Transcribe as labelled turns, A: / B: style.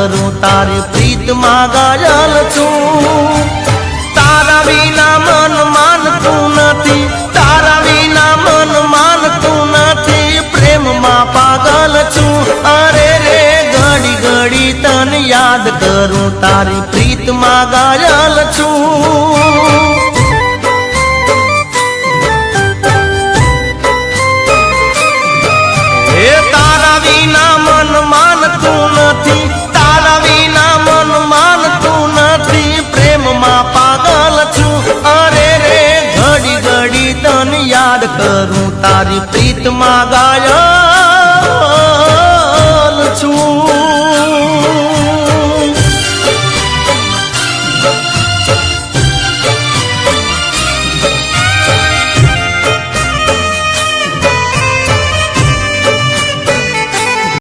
A: करूं तारी प्रीत मां घायल छूं। तारा विना मन मानतू नथी, तारा विना मन मानतू नथी, प्रेम मां पागल छूं। अरे रे घड़ी घड़ी तन याद करूं तारी प्रीत मां घायल छूं। तारा विना मन मानतू नथी, तारा विना मन मानतू नथी, प्रेम मां पागल छूं। अरे रे घड़ी घड़ी तन याद करूं तारी प्रीत मां घायल